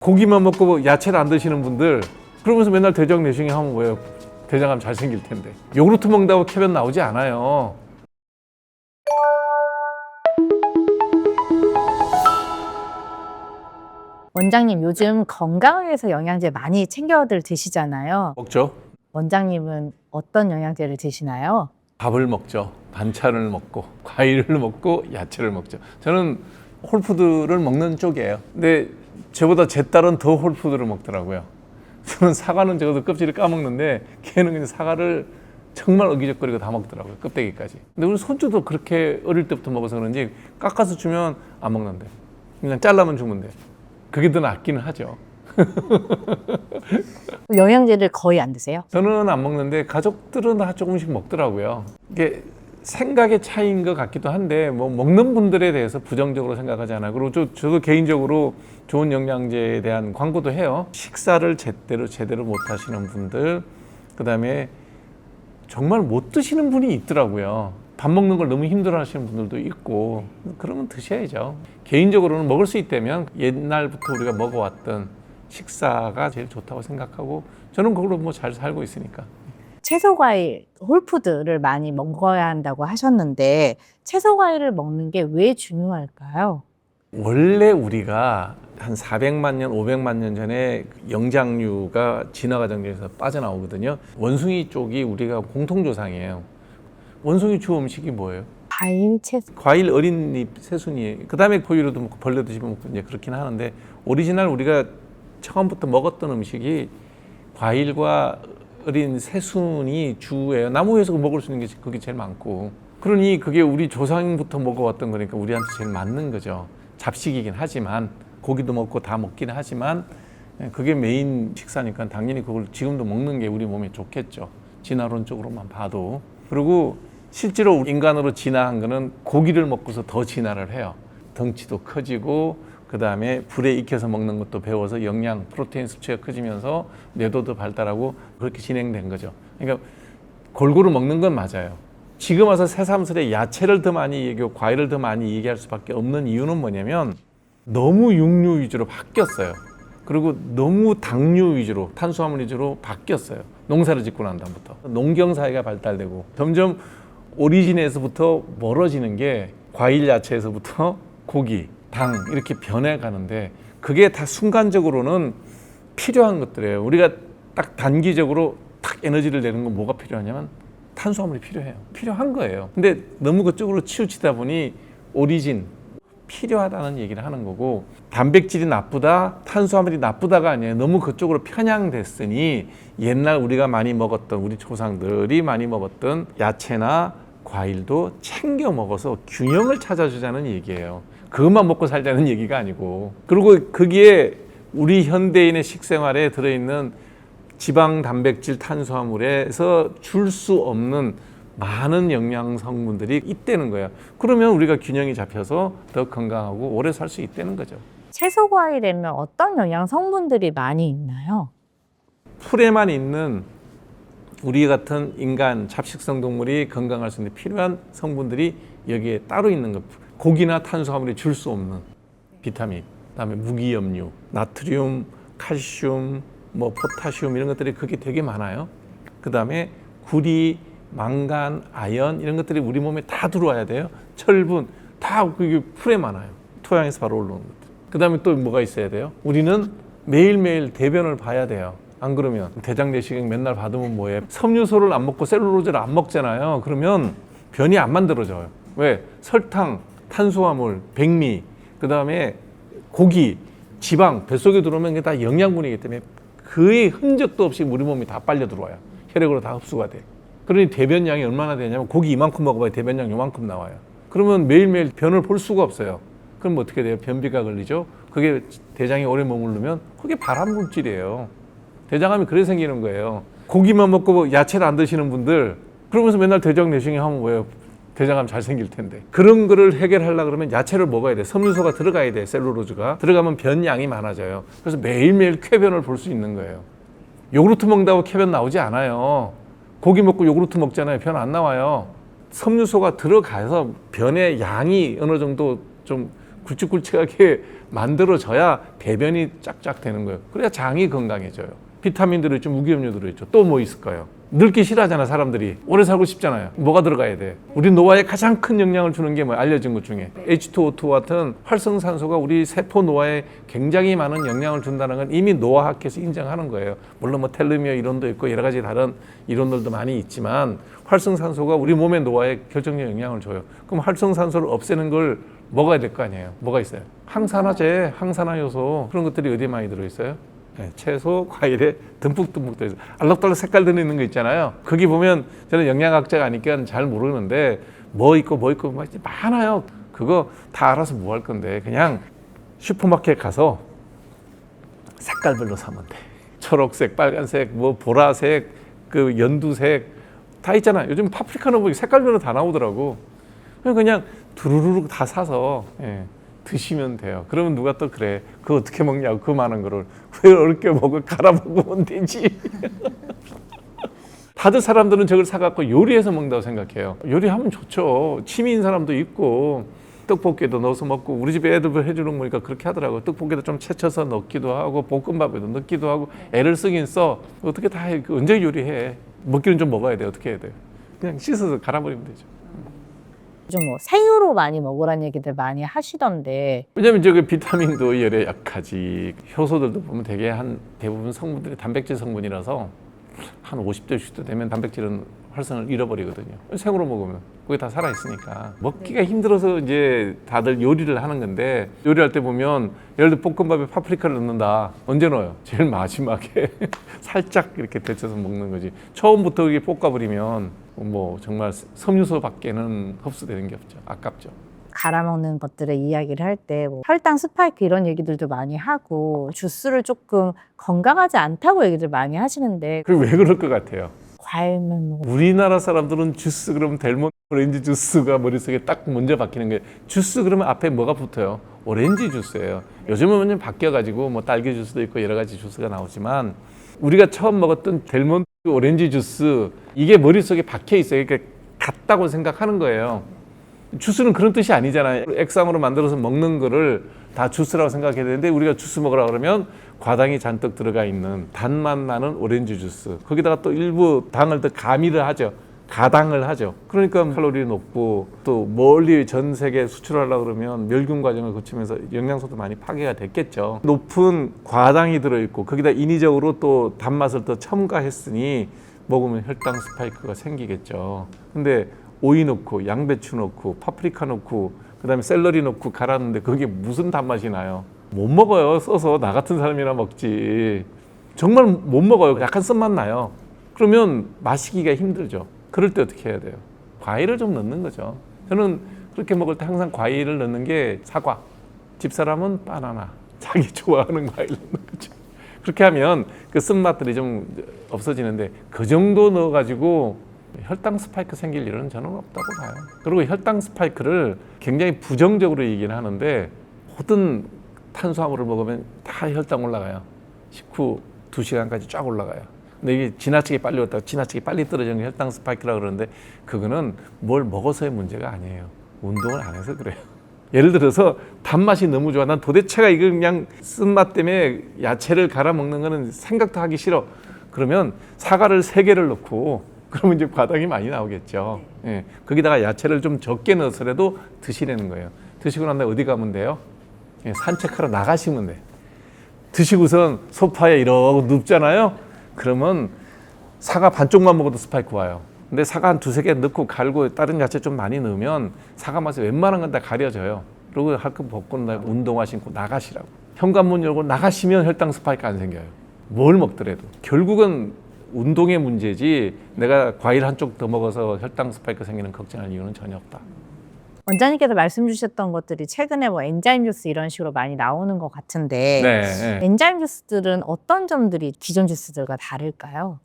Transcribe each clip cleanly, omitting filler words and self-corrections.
고기만 먹고 뭐 야채를 안 드시는 분들 그러면서 맨날 대장 내시경 하면 뭐예요? 대장암 잘생길 텐데. 요구르트 먹는다고 쾌변 나오지 않아요. 원장님 요즘 건강을 위해서 영양제 많이 챙겨들 드시잖아요. 먹죠. 원장님은 어떤 영양제를 드시나요? 밥을 먹죠. 반찬을 먹고 과일을 먹고 야채를 먹죠. 저는 홀푸드를 먹는 쪽이에요. 근데 저보다 제 딸은 더 홀푸드를 먹더라고요. 저는 사과는 적어도 껍질을 까먹는데 걔는 그냥 사과를 정말 어기적거리고 다 먹더라고요. 껍데기까지. 근데 우리 손주도 그렇게 어릴 때부터 먹어서 그런지 깎아서 주면 안 먹는데 그냥 잘라만 주면 돼. 그게 더 낫기는 하죠. 영양제를 거의 안 드세요? 저는 안 먹는데 가족들은 다 조금씩 먹더라고요. 이게 생각의 차이인 것 같기도 한데 뭐 먹는 분들에 대해서 부정적으로 생각하지 않아요. 그리고 저도 개인적으로 좋은 영양제에 대한 광고도 해요. 식사를 제대로 못 하시는 분들, 그다음에 정말 못 드시는 분이 있더라고요. 밥 먹는 걸 너무 힘들어 하시는 분들도 있고 그러면 드셔야죠. 개인적으로는 먹을 수 있다면 옛날부터 우리가 먹어왔던 식사가 제일 좋다고 생각하고 저는 그걸로 뭐 잘 살고 있으니까. 채소 과일, 홀푸드를 많이 먹어야 한다고 하셨는데 채소 과일을 먹는 게 왜 중요할까요? 원래 우리가 한 400만 년, 500만 년 전에 영장류가 진화 과정에서 빠져나오거든요. 원숭이 쪽이 우리가 공통조상이에요. 원숭이 주 음식이 뭐예요? 과일, 채소. 과일, 어린 잎, 새순이. 그 다음에 포유류도 먹고 벌레도 집어먹고 이제 그렇긴 하는데 오리지널 우리가 처음부터 먹었던 음식이 과일과 어린 새순이 주예요. 나무 위에서 먹을 수 있는 게 그게 제일 많고. 그러니 그게 우리 조상부터 먹어왔던 거니까 우리한테 제일 맞는 거죠. 잡식이긴 하지만 고기도 먹고 다 먹기는 하지만 그게 메인 식사니까 당연히 그걸 지금도 먹는 게 우리 몸에 좋겠죠. 진화론적으로만 봐도. 그리고 실제로 인간으로 진화한 거는 고기를 먹고서 더 진화를 해요. 덩치도 커지고 그 다음에 불에 익혀서 먹는 것도 배워서 영양, 프로테인 섭취가 커지면서 뇌도도 발달하고 그렇게 진행된 거죠. 그러니까 골고루 먹는 건 맞아요. 지금 와서 새삼스레 야채를 더 많이 얘기하고 과일을 더 많이 얘기할 수밖에 없는 이유는 뭐냐면 너무 육류 위주로 바뀌었어요. 그리고 너무 당류 위주로, 탄수화물 위주로 바뀌었어요. 농사를 짓고 난 다음부터. 농경사회가 발달되고 점점 오리진에서부터 멀어지는 게 과일, 야채에서부터 고기, 당 이렇게 변해가는데 그게 다 순간적으로는 필요한 것들이에요. 우리가 딱 단기적으로 딱 에너지를 내는 건 뭐가 필요하냐면 탄수화물이 필요해요. 필요한 거예요. 근데 너무 그쪽으로 치우치다 보니 오리진 필요하다는 얘기를 하는 거고 단백질이 나쁘다, 탄수화물이 나쁘다가 아니에요. 너무 그쪽으로 편향됐으니 옛날 우리가 많이 먹었던 우리 조상들이 많이 먹었던 야채나 과일도 챙겨 먹어서 균형을 찾아주자는 얘기예요. 그것만 먹고 살자는 얘기가 아니고 그리고 거기에 우리 현대인의 식생활에 들어있는 지방, 단백질, 탄수화물에서 줄 수 없는 많은 영양 성분들이 있다는 거예요. 그러면 우리가 균형이 잡혀서 더 건강하고 오래 살 수 있다는 거죠. 채소 과일에는 어떤 영양 성분들이 많이 있나요? 풀에만 있는 우리 같은 인간, 잡식성 동물이 건강할 수 있는 필요한 성분들이 여기에 따로 있는 것. 고기나 탄수화물이 줄 수 없는 비타민, 그다음에 무기염류, 나트륨, 칼슘, 뭐 포타슘 이런 것들이 그게 되게 많아요. 그다음에 구리, 망간, 아연 이런 것들이 우리 몸에 다 들어와야 돼요. 철분 다 그게 풀에 많아요. 토양에서 바로 올라오는 것들. 그다음에 또 뭐가 있어야 돼요? 우리는 매일매일 대변을 봐야 돼요. 안 그러면 대장 내시경 맨날 받으면 뭐예요? 섬유소를 안 먹고 셀룰로즈를 안 먹잖아요. 그러면 변이 안 만들어져요. 왜? 설탕, 탄수화물, 백미, 그다음에 고기, 지방, 뱃속에 들어오면 이게 다 영양분이기 때문에 그의 흔적도 없이 우리 몸이 다 빨려 들어와요. 혈액으로 다 흡수가 돼. 그러니 대변량이 얼마나 되냐면 고기 이만큼 먹어봐야 대변량 요만큼 나와요. 그러면 매일매일 변을 볼 수가 없어요. 그럼 어떻게 돼요? 변비가 걸리죠. 그게 대장에 오래 머무르면 그게 발암 물질이에요. 대장암이 그래 생기는 거예요. 고기만 먹고 야채를 안 드시는 분들 그러면서 맨날 대장 내시경 하면 뭐예요? 대장암 잘생길 텐데. 그런 거를 해결하려고 그러면 야채를 먹어야 돼. 섬유소가 들어가야 돼. 셀룰로즈가. 들어가면 변량이 많아져요. 그래서 매일매일 쾌변을 볼 수 있는 거예요. 요구르트 먹는다고 쾌변 나오지 않아요. 고기 먹고 요구르트 먹잖아요. 변 안 나와요. 섬유소가 들어가서 변의 양이 어느 정도 좀 굵직굵직하게 만들어져야 배변이 쫙쫙 되는 거예요. 그래야 장이 건강해져요. 비타민 들어있죠, 무기염료 들어있죠. 또 뭐 있을까요? 늙기 싫어하잖아, 사람들이. 오래 살고 싶잖아요. 뭐가 들어가야 돼? 우리 노화에 가장 큰 영향을 주는 게 뭐야? 알려진 것 중에 H2O2 같은 활성산소가 우리 세포 노화에 굉장히 많은 영향을 준다는 건 이미 노화학회에서 인정하는 거예요. 물론 뭐 텔레미어 이론도 있고 여러 가지 다른 이론들도 많이 있지만 활성산소가 우리 몸의 노화에 결정적인 영향을 줘요. 그럼 활성산소를 없애는 걸 먹어야 될 거 아니에요. 뭐가 있어요? 항산화제, 항산화 요소, 그런 것들이 어디에 많이 들어있어요? 네, 채소, 과일에 듬뿍듬뿍 들어있어요. 알록달록 색깔 들어있는 거 있잖아요. 거기 보면 저는 영양학자가 아니까 잘 모르는데 뭐 있고 막 많아요. 그거 다 알아서 뭐 할 건데 그냥 슈퍼마켓 가서 색깔별로 사면 돼. 초록색, 빨간색, 뭐 보라색, 그 연두색 다 있잖아. 요즘 파프리카는 뭐 색깔별로 다 나오더라고. 그냥 두루루룩 다 사서 드시면 돼요. 그러면 누가 또 그래, 그거 어떻게 먹냐고, 그 많은 거를 왜 어렵게 먹어, 갈아 먹으면 되지. 다들 사람들은 저걸 사갖고 요리해서 먹는다고 생각해요. 요리하면 좋죠. 취미인 사람도 있고 떡볶이에도 넣어서 먹고, 우리 집에 애들 해주는 거니까 그렇게 하더라고요. 떡볶이도 좀 채쳐서 넣기도 하고 볶음밥에도 넣기도 하고. 애를 쓰긴 써. 어떻게 다 해. 언제 요리해. 먹기는 좀 먹어야 돼. 어떻게 해야 돼요. 그냥 씻어서 갈아버리면 되죠. 좀 뭐 생으로 많이 먹으라는 얘기들 많이 하시던데. 왜냐면 저기 비타민도 열에 약하지. 효소들도 보면 대부분 성분들이 단백질 성분이라서 한 50대 60대 되면 단백질은 활성을 잃어버리거든요. 생으로 먹으면 그게 다 살아있으니까 먹기가 힘들어서 이제 다들 요리를 하는 건데, 요리할 때 보면 예를 들어 볶음밥에 파프리카를 넣는다. 언제 넣어요? 제일 마지막에 살짝 이렇게 데쳐서 먹는 거지. 처음부터 이게 볶아버리면 뭐 정말 섬유소밖에는 흡수되는 게 없죠. 아깝죠. 갈아먹는 것들의 이야기를 할 때 뭐 혈당 스파이크 이런 얘기들도 많이 하고, 주스를 조금 건강하지 않다고 얘기들 많이 하시는데, 그게 왜 그럴 것 같아요? 과일만 먹어. 우리나라 사람들은 주스 그러면 델몬 오렌지 주스가 머릿속에 딱 먼저 박히는 거예요. 주스 그러면 앞에 뭐가 붙어요? 오렌지 주스예요. 요즘은 바뀌어가지고 뭐 딸기 주스도 있고 여러 가지 주스가 나오지만, 우리가 처음 먹었던 델몬 오렌지 주스, 이게 머릿속에 박혀 있어요. 그러니까 같다고 생각하는 거예요. 주스는 그런 뜻이 아니잖아요. 액상으로 만들어서 먹는 거를 다 주스라고 생각해야 되는데, 우리가 주스 먹으라 그러면 과당이 잔뜩 들어가 있는 단맛 나는 오렌지 주스, 거기다가 또 일부 당을 더 가미를 하죠. 가당을 하죠. 그러니까 칼로리 높고, 또 멀리 전 세계에 수출하려고 그러면 멸균 과정을 거치면서 영양소도 많이 파괴가 됐겠죠. 높은 과당이 들어있고 거기다 인위적으로 또 단맛을 더 첨가했으니 먹으면 혈당 스파이크가 생기겠죠. 근데 오이 넣고 양배추 넣고 파프리카 넣고 그다음에 샐러리 넣고 갈았는데 그게 무슨 단맛이 나요? 못 먹어요. 써서 나 같은 사람이나 먹지. 정말 못 먹어요. 약간 쓴맛 나요. 그러면 마시기가 힘들죠. 그럴 때 어떻게 해야 돼요? 과일을 좀 넣는 거죠. 저는 그렇게 먹을 때 항상 과일을 넣는 게 사과, 집사람은 바나나, 자기 좋아하는 과일 넣는 거죠. 그렇게 하면 그 쓴맛들이 좀 없어지는데, 그 정도 넣어가지고 혈당 스파이크 생길 일은 저는 없다고 봐요. 그리고 혈당 스파이크를 굉장히 부정적으로 얘기는 하는데, 모든 탄수화물을 먹으면 다 혈당 올라가요. 식후 2시간까지 쫙 올라가요. 근데 이게 지나치게 빨리 왔다가 지나치게 빨리 떨어지는 게 혈당 스파이크라고 그러는데, 그거는 뭘 먹어서의 문제가 아니에요. 운동을 안 해서 그래요. 예를 들어서 단맛이 너무 좋아. 난 도대체가 이거 그냥 쓴맛 때문에 야채를 갈아 먹는 거는 생각도 하기 싫어. 그러면 사과를 3개를 넣고, 그러면 이제 과당이 많이 나오겠죠. 예, 거기다가 야채를 좀 적게 넣어서라도 드시라는 거예요. 드시고 난 다음에 어디 가면 돼요? 예, 산책하러 나가시면 돼. 드시고선 소파에 이러고 눕잖아요. 그러면 사과 반쪽만 먹어도 스파이크 와요. 근데 사과 한 2-3개 넣고 갈고 다른 야채 좀 많이 넣으면 사과 맛이 웬만한 건 다 가려져요. 그리고 할 거 벗고 운동화 신고 나가시라고. 현관문 열고 나가시면 혈당 스파이크 안 생겨요. 뭘 먹더라도. 결국은 운동의 문제지, 내가 과일 한쪽 더 먹어서 혈당 스파이크 생기는 걱정할 이유는 전혀 없다. 원장님께서 말씀 주셨던 것들이 최근에 뭐 엔자임 주스 이런 식으로 많이 나오는 것 같은데, 네. 엔자임 주스들은 어떤 점들이 기존 주스들과 다를까요?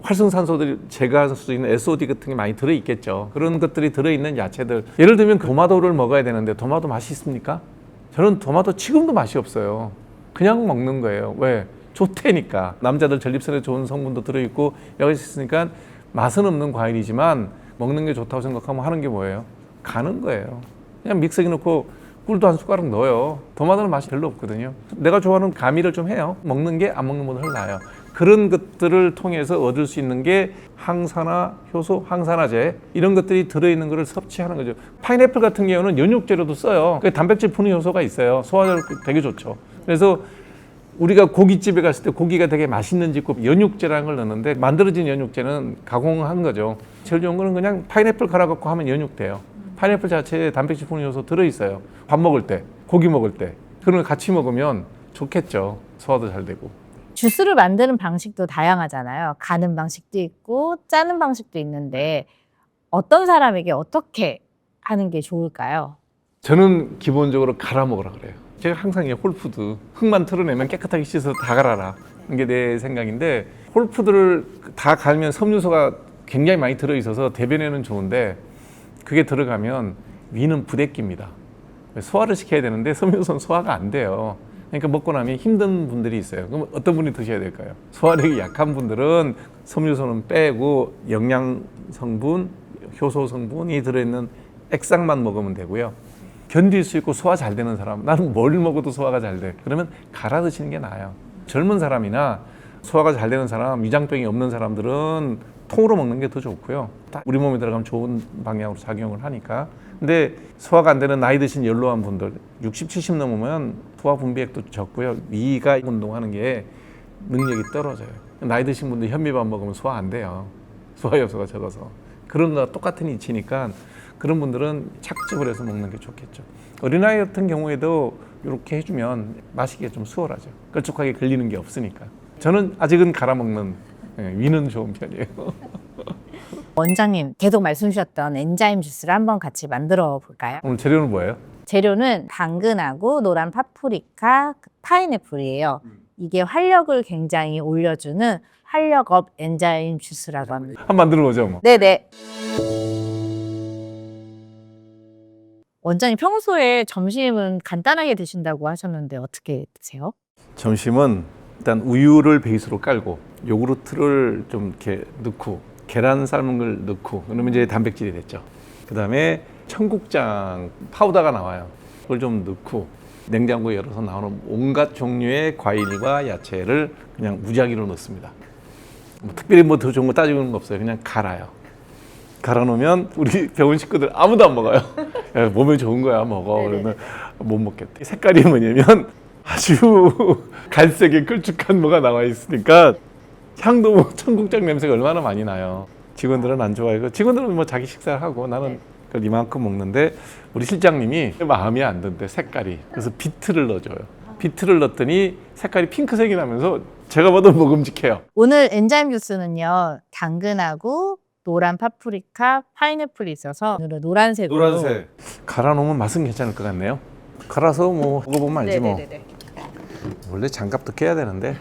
활성산소들이 제거할 수 있는 SOD 같은 게 많이 들어있겠죠. 그런 것들이 들어있는 야채들, 예를 들면 토마토를 먹어야 되는데 토마토 맛이 있습니까? 저는 토마토 지금도 맛이 없어요. 그냥 먹는 거예요. 왜? 좋다니까. 남자들 전립선에 좋은 성분도 들어있고 여기 있으니까 맛은 없는 과일이지만 먹는 게 좋다고 생각하면 하는 게 뭐예요? 가는 거예요. 그냥 믹서기 넣고 꿀도 한 숟가락 넣어요. 도마도는 맛이 별로 없거든요. 내가 좋아하는 가미를 좀 해요. 먹는 게 안 먹는 보다 나아요. 그런 것들을 통해서 얻을 수 있는 게 항산화, 효소, 항산화제 이런 것들이 들어있는 것을 섭취하는 거죠. 파인애플 같은 경우는 연육재료도 써요. 단백질 분해 효소가 있어요. 소화력 되게 좋죠. 그래서 우리가 고깃집에 갔을 때 고기가 되게 맛있는지 꼭 연육제라는 걸 넣는데 만들어진 연육제는 가공한 거죠. 제일 좋은 거는 그냥 파인애플 갈아갖고 하면 연육돼요. 파인애플 자체에 단백질 분해 효소 들어있어요. 밥 먹을 때, 고기 먹을 때 그런 걸 같이 먹으면 좋겠죠. 소화도 잘 되고. 주스를 만드는 방식도 다양하잖아요. 가는 방식도 있고 짜는 방식도 있는데 어떤 사람에게 어떻게 하는 게 좋을까요? 저는 기본적으로 갈아 먹으라 그래요. 제가 항상 이 홀푸드 흙만 털어내면 깨끗하게 씻어서 다 갈아라. 이게 내 생각인데 홀푸드를 다 갈면 섬유소가 굉장히 많이 들어있어서 대변에는 좋은데 그게 들어가면 위는 부대끼입니다. 소화를 시켜야 되는데 섬유소는 소화가 안 돼요. 그러니까 먹고 나면 힘든 분들이 있어요. 그럼 어떤 분이 드셔야 될까요? 소화력이 약한 분들은 섬유소는 빼고 영양 성분, 효소 성분이 들어있는 액상만 먹으면 되고요. 견딜 수 있고 소화 잘 되는 사람, 나는 뭘 먹어도 소화가 잘 돼. 그러면 갈아 드시는 게 나아요. 젊은 사람이나 소화가 잘 되는 사람, 위장병이 없는 사람들은 통으로 먹는 게 더 좋고요. 우리 몸에 들어가면 좋은 방향으로 작용을 하니까. 근데 소화가 안 되는 나이 드신 연로한 분들, 60, 70 넘으면 소화 분비액도 적고요. 위가 운동하는 게 능력이 떨어져요. 나이 드신 분들 현미밥 먹으면 소화 안 돼요. 소화 요소가 적어서. 그런 거와 똑같은 이치니까 그런 분들은 착즙을 해서 먹는 게 좋겠죠. 어린아이 같은 경우에도 이렇게 해주면 마시기가 좀 수월하죠. 걸쭉하게 걸리는 게 없으니까. 저는 아직은 갈아 먹는 위는 좋은 편이에요. 원장님 계속 말씀 주셨던 엔자임 주스를 한번 같이 만들어 볼까요? 오늘 재료는 뭐예요? 재료는 당근하고 노란 파프리카, 파인애플이에요. 이게 활력을 굉장히 올려주는 활력업 엔자임 주스라고 합니다. 한번 만들어 보죠. 뭐. 네네. 원장님 평소에 점심은 간단하게 드신다고 하셨는데 어떻게 드세요? 점심은 일단 우유를 베이스로 깔고 요구르트를 좀 이렇게 넣고 계란 삶은 걸 넣고 그러면 이제 단백질이 됐죠. 그다음에 청국장 파우더가 나와요. 그걸 좀 넣고 냉장고에 열어서 나오는 온갖 종류의 과일과 야채를 그냥 무작위로 넣습니다. 뭐 특별히 뭐 더 좋은 거 따지는 거 없어요. 그냥 갈아요. 갈아 놓으면 우리 병원 식구들 아무도 안 먹어요. 야, 몸에 좋은 거야 먹어. 네네. 그러면 못 먹겠대. 색깔이 뭐냐면 아주 갈색의 걸쭉한 뭐가 나와 있으니까 향도 뭐 청국장 냄새가 얼마나 많이 나요. 직원들은 안 좋아해요. 직원들은 뭐 자기 식사를 하고 나는 그걸 이만큼 먹는데 우리 실장님이 마음이 안 든대 색깔이. 그래서 비트를 넣어줘요. 비트를 넣었더니 색깔이 핑크색이 나면서 제가 봐도 먹음직해요. 오늘 엔자임 주스는요 당근하고 노란 파프리카, 파인애플이 있어서 오늘은 노란색으로. 갈아 놓으면 맛은 괜찮을 것 같네요. 갈아서 뭐 먹어보면 알지 뭐. 네네네네. 원래 장갑도 껴야 되는데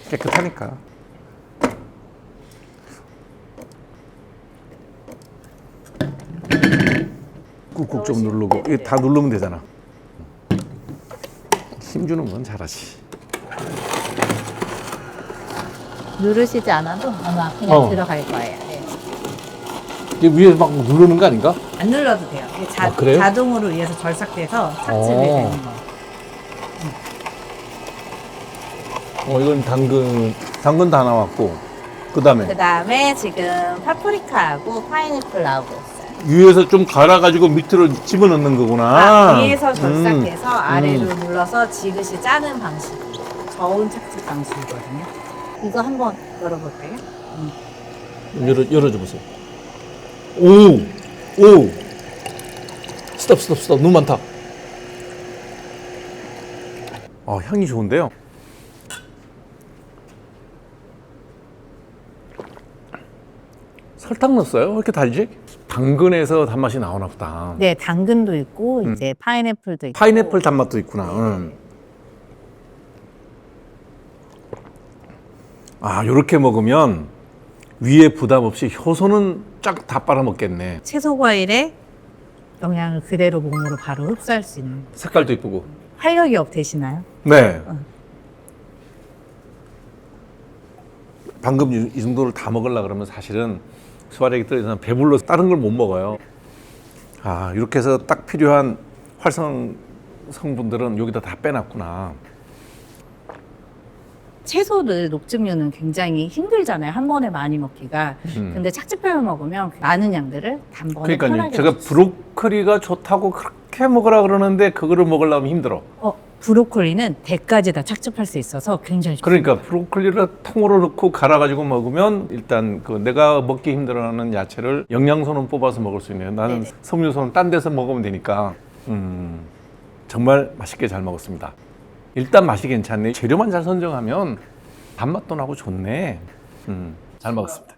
깨끗하니까. 꾹꾹 좀 누르고 이게 다 누르면 되잖아. 힘주는 건 잘하지. 누르시지 않아도 아마 그냥 들어갈 거예요. 네. 이게 위에서 막 누르는 거 아닌가? 안 눌러도 돼요. 이게 그래요? 자동으로 위에서 절삭돼서 착즙이 되는 거. 이건 당근 다 나왔고 그 그다음에 지금 파프리카하고 파인애플 나오고 있어요. 위에서 좀 갈아가지고 밑으로 집어넣는 거구나. 위에서 절삭돼서 아래로 눌러서 지그시 짜는 방식. 저온 착즙 방식이거든요. 이거 한번 열어볼까요? 열어줘 보세요. 오. 스톱. 너무 많다. 향이 좋은데요. 설탕 넣었어요? 왜 이렇게 달지? 당근에서 단맛이 나오나 보다. 네, 당근도 있고 이제 파인애플도 있고. 파인애플 단맛도 있구나. 요렇게 먹으면 위에 부담 없이 효소는 쫙 다 빨아먹겠네. 채소 과일의 영양을 그대로 몸으로 바로 흡수할 수 있는. 색깔도 이쁘고. 활력이 업 되시나요? 네. 방금 이 정도를 다 먹으려고 그러면 사실은 소화력이 떨어져서 배불러서 다른 걸 못 먹어요. 이렇게 해서 딱 필요한 활성 성분들은 여기다 다 빼놨구나. 채소를 녹즙류는 굉장히 힘들잖아요. 한 번에 많이 먹기가. 근데 착즙해서 먹으면 많은 양들을 단번에 그러니까요. 편하게 제가 먹을 수 있어요. 브로콜리가 좋다고 그렇게 먹으라 그러는데 그거를 먹으려면 힘들어. 브로콜리는 대까지 다 착즙할 수 있어서 굉장히 좋습니다. 그러니까 브로콜리를 통으로 넣고 갈아가지고 먹으면 일단 그 내가 먹기 힘들어하는 야채를 영양소는 뽑아서 먹을 수 있네요. 나는 네네. 섬유소는 딴 데서 먹으면 되니까 정말 맛있게 잘 먹었습니다. 일단 맛이 괜찮네. 재료만 잘 선정하면 단맛도 나고 좋네. 잘 먹었습니다.